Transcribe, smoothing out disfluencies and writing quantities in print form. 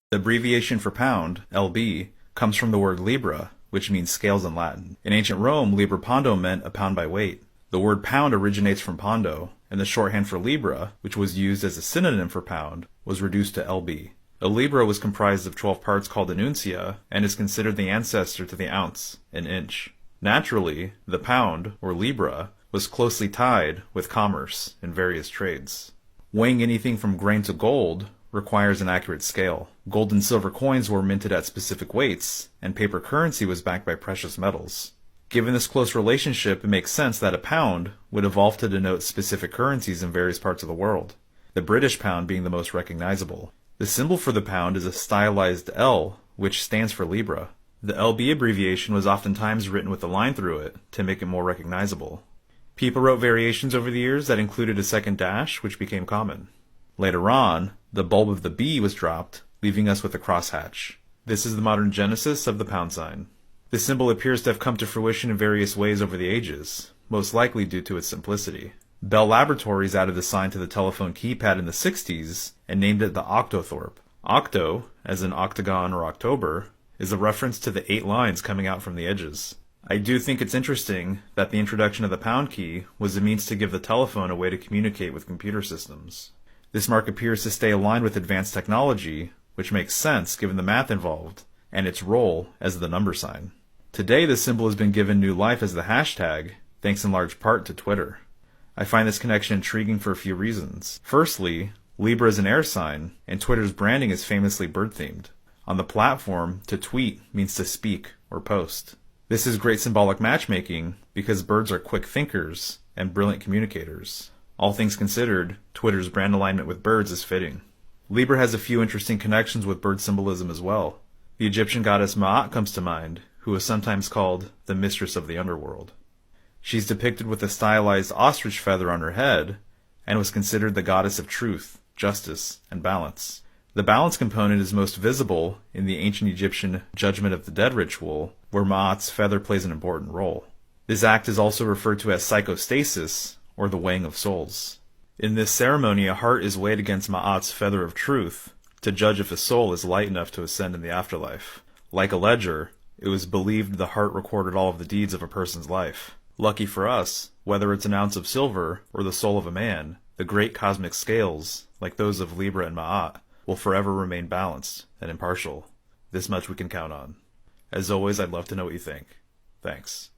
The abbreviation for pound, lb, comes from the word libra, which means scales in Latin. In ancient Rome, libra pondo meant a pound by weight. The word pound originates from pondo, and the shorthand for libra, which was used as a synonym for pound, was reduced to lb. A libra was comprised of 12 parts called an uncia, and is considered the ancestor to the ounce, an inch. Naturally, the pound, or libra, was closely tied with commerce in various trades. Weighing anything from grain to gold requires an accurate scale. Gold and silver coins were minted at specific weights, and paper currency was backed by precious metals. Given this close relationship, it makes sense that a pound would evolve to denote specific currencies in various parts of the world, the British pound being the most recognizable. The symbol for the pound is a stylized L, which stands for Libra. The LB abbreviation was oftentimes written with a line through it to make it more recognizable. People wrote variations over the years that included a second dash, which became common. Later on, the bulb of the B was dropped, leaving us with a crosshatch. This is the modern genesis of the pound sign. The symbol appears to have come to fruition in various ways over the ages, most likely due to its simplicity. Bell Laboratories added the sign to the telephone keypad in the 60s and named it the octothorpe. Octo, as in octagon or October, is a reference to the 8 lines coming out from the edges. I do think it's interesting that the introduction of the pound key was a means to give the telephone a way to communicate with computer systems. This mark appears to stay aligned with advanced technology, which makes sense given the math involved and its role as the number sign. Today, the symbol has been given new life as the hashtag, thanks in large part to Twitter. I find this connection intriguing for a few reasons. Firstly, Libra is an air sign, and Twitter's branding is famously bird-themed. On the platform, to tweet means to speak or post. This is great symbolic matchmaking because birds are quick thinkers and brilliant communicators. All things considered, Twitter's brand alignment with birds is fitting. Libra has a few interesting connections with bird symbolism as well. The Egyptian goddess Ma'at comes to mind, who is sometimes called the mistress of the underworld. She's depicted with a stylized ostrich feather on her head, and was considered the goddess of truth, justice, and balance. The balance component is most visible in the ancient Egyptian Judgment of the Dead ritual, where Ma'at's feather plays an important role. This act is also referred to as psychostasis, or the weighing of souls. In this ceremony, a heart is weighed against Ma'at's feather of truth to judge if a soul is light enough to ascend in the afterlife. Like a ledger, it was believed the heart recorded all of the deeds of a person's life. Lucky for us, whether it's an ounce of silver or the soul of a man, the great cosmic scales, like those of Libra and Ma'at, will forever remain balanced and impartial. This much we can count on. As always, I'd love to know what you think. Thanks.